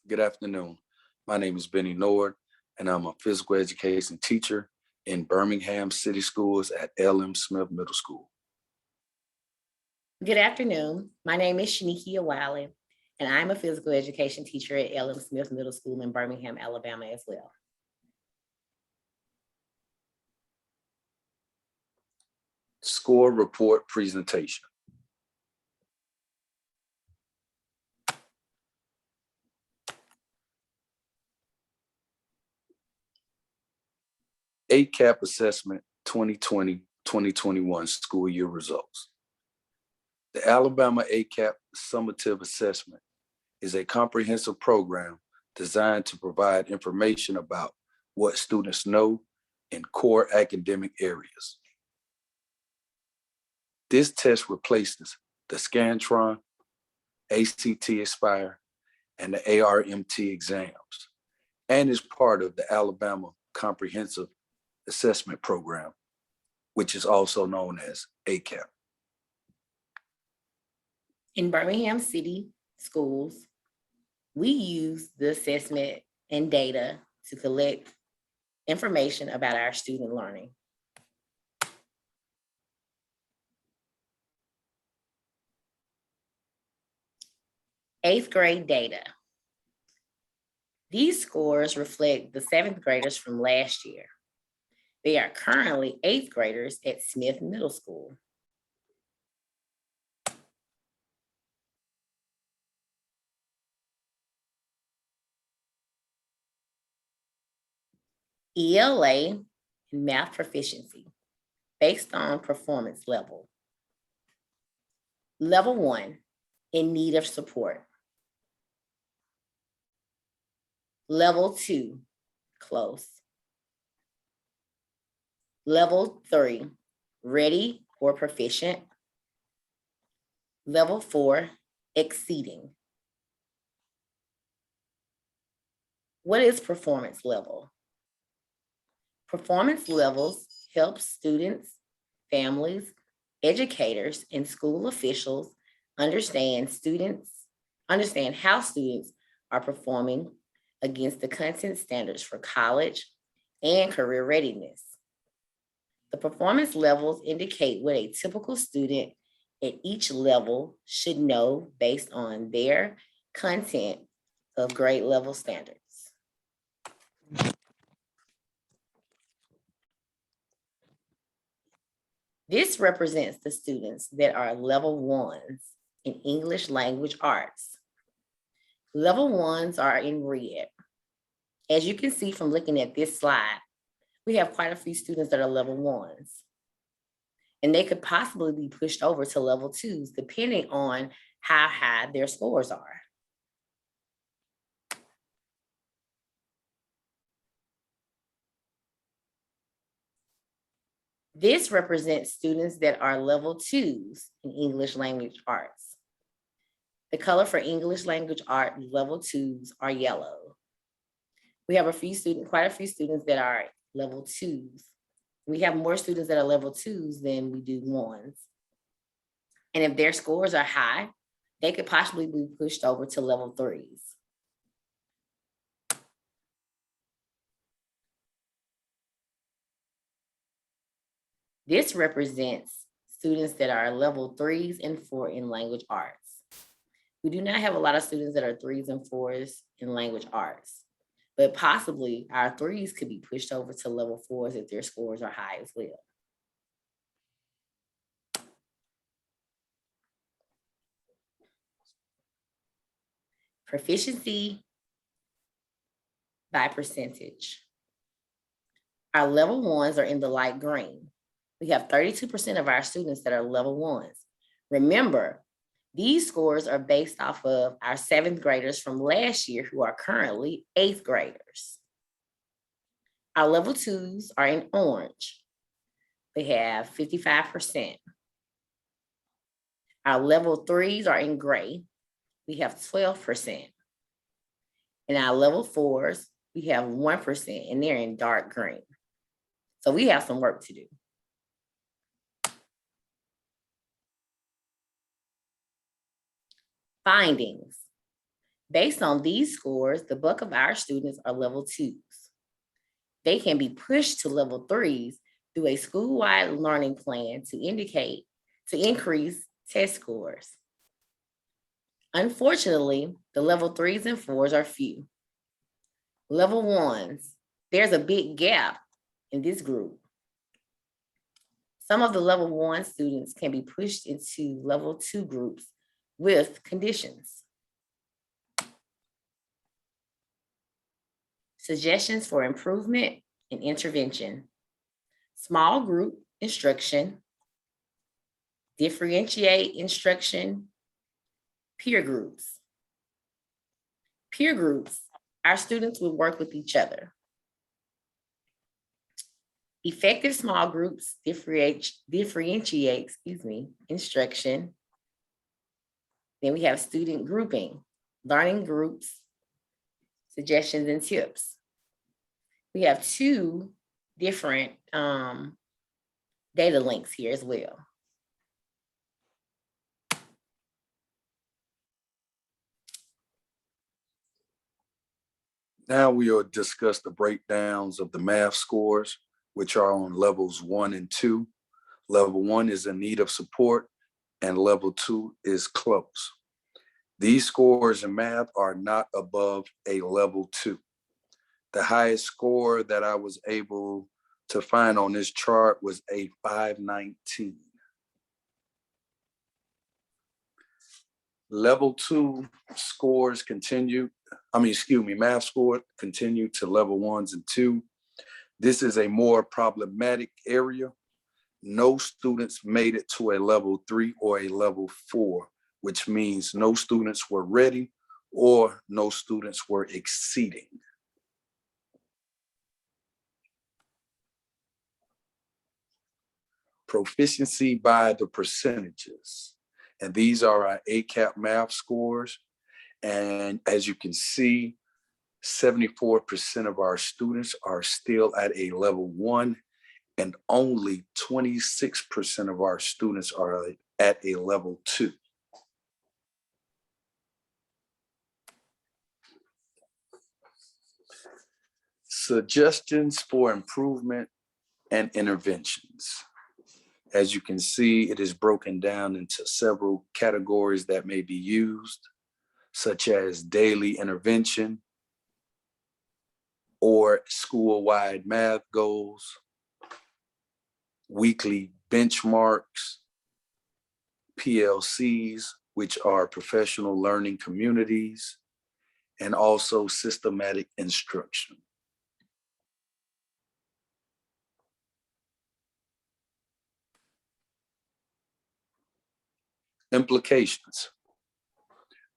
Good afternoon. My name is Benny Nord, and I'm a physical education teacher in Birmingham City Schools at L.M. Smith Middle School. Good afternoon. My name is Shanikia Wiley, and I'm a physical education teacher at L.M. Smith Middle School in Birmingham, Alabama as well. Score report presentation. ACAP Assessment 2020-2021 school year results. The Alabama ACAP Summative Assessment is a comprehensive program designed to provide information about what students know in core academic areas. This test replaces the Scantron, ACT Aspire, and the ARMT exams, and is part of the Alabama Comprehensive Assessment Program, which is also known as ACAP. In Birmingham City Schools, we use the assessment and data to collect information about our student learning. Eighth grade data. These scores reflect the seventh graders from last year. They are currently eighth graders at Smith Middle School. ELA and math proficiency based on performance level. Level 1, in need of support. Level 2, close. Level 3, ready or proficient. Level 4, exceeding. What is performance level? Performance levels help students, families, educators, and school officials understand how students are performing against the content standards for college and career readiness. The performance levels indicate what a typical student at each level should know based on their content of grade level standards. This represents the students that are level 1s in English language arts. Level 1s are in red. As you can see from looking at this slide, we have quite a few students that are level 1s. And they could possibly be pushed over to level 2s depending on how high their scores are. This represents students that are level 2s in English language arts. The color for English language art level 2s are yellow. We have quite a few students that are level 2s. We have more students that are level 2s than we do 1s. And if their scores are high, they could possibly be pushed over to level 3s. This represents students that are level 3s and 4 in language arts. We do not have a lot of students that are 3s and 4s in language arts, but possibly our 3s could be pushed over to level 4s if their scores are high as well. Proficiency by percentage. Our level 1s are in the light green. We have 32% of our students that are level 1s. Remember, these scores are based off of our 7th graders from last year who are currently 8th graders. Our level 2s are in orange. We have 55%. Our level 3s are in gray. We have 12%. And our level 4s, we have 1%, and they're in dark green. So we have some work to do. Findings. Based on these scores, the bulk of our students are level twos. They can be pushed to level threes through a school-wide learning plan to increase test scores. Unfortunately, the level threes and fours are few. Level ones, there's a big gap in this group. Some of the level one students can be pushed into level two groups with conditions. Suggestions for improvement and intervention. Small group instruction, differentiate instruction, peer groups. Peer groups, our students will work with each other. Effective small groups differentiate instruction. Then we have student grouping, learning groups, suggestions and tips. We have two different data links here as well. Now we will discuss the breakdowns of the math scores, which are on levels 1 and 2. Level 1 is in need of support, and level 2 is close. These scores in math are not above a level 2. The highest score that I was able to find on this chart was a 519. Level 2 scores math scores continue to level 1s and 2. This is a more problematic area. No students made it to a level 3 or a level 4, which means no students were ready or no students were exceeding. Proficiency by the percentages. And these are our ACAP math scores. And as you can see, 74% of our students are still at a level 1, and only 26% of our students are at a level 2. Suggestions for improvement and interventions. As you can see, it is broken down into several categories that may be used, such as daily intervention or school-wide math goals, weekly benchmarks, PLCs, which are professional learning communities, and also systematic instruction. Implications.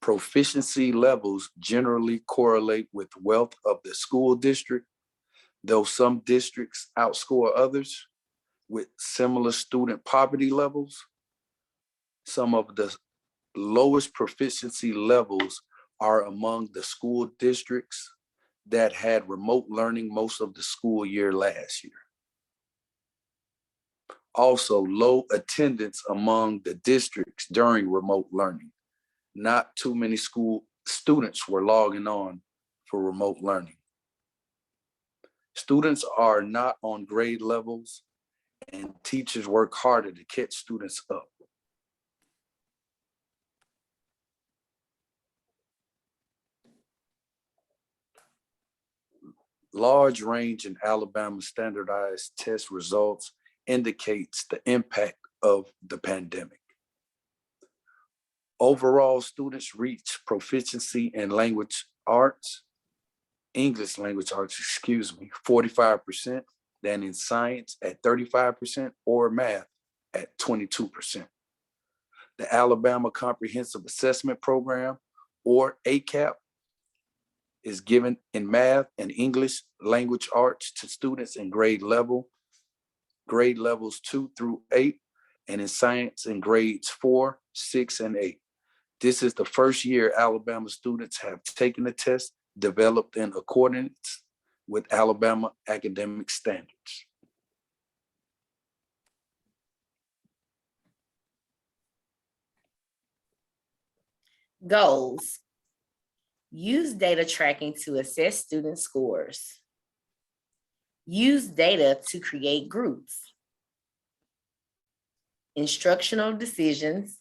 Proficiency levels generally correlate with wealth of the school district, though some districts outscore others with similar student poverty levels. Some of the lowest proficiency levels are among the school districts that had remote learning most of the school year last year. Also, low attendance among the districts during remote learning. Not too many school students were logging on for remote learning. Students are not on grade levels, and teachers work harder to catch students up. Large range in Alabama standardized test results indicates the impact of the pandemic. Overall, students reach proficiency in English language arts, 45%, than in science at 35%, or math at 22%. The Alabama Comprehensive Assessment Program, or ACAP, is given in math and English language arts to students in grade levels 2 through 8, and in science in grades 4, 6, and 8. This is the first year Alabama students have taken the test developed in accordance with Alabama academic standards. Goals. Use data tracking to assess student scores. Use data to create groups. Instructional decisions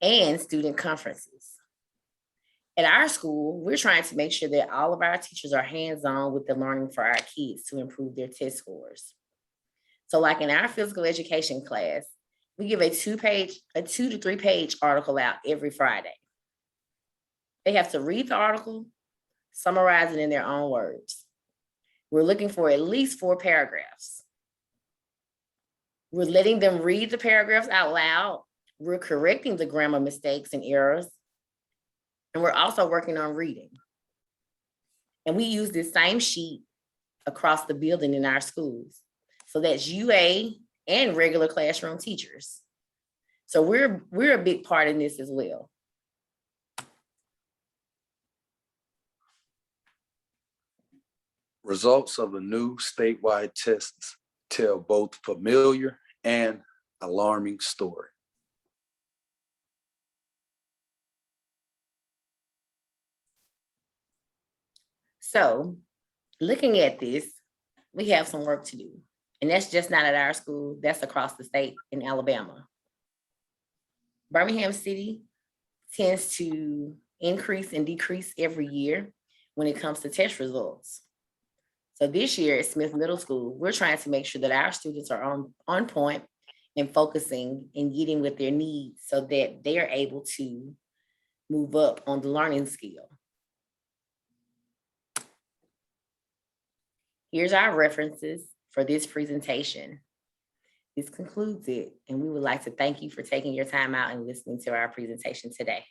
and student conferences. At our school, we're trying to make sure that all of our teachers are hands-on with the learning for our kids to improve their test scores. So like in our physical education class, we give a 2 to 3 page article out every Friday. They have to read the article, summarize it in their own words. We're looking for at least 4 paragraphs. We're letting them read the paragraphs out loud. We're correcting the grammar mistakes and errors. And we're also working on reading. And we use this same sheet across the building in our schools. So that's UA and regular classroom teachers. So we're a big part in this as well. Results of the new statewide tests tell both familiar and alarming story. So looking at this, we have some work to do. And that's just not at our school, that's across the state in Alabama. Birmingham City tends to increase and decrease every year when it comes to test results. So this year at Smith Middle School, we're trying to make sure that our students are on point and focusing and getting with their needs so that they are able to move up on the learning scale. Here's our references for this presentation. This concludes it, and we would like to thank you for taking your time out and listening to our presentation today.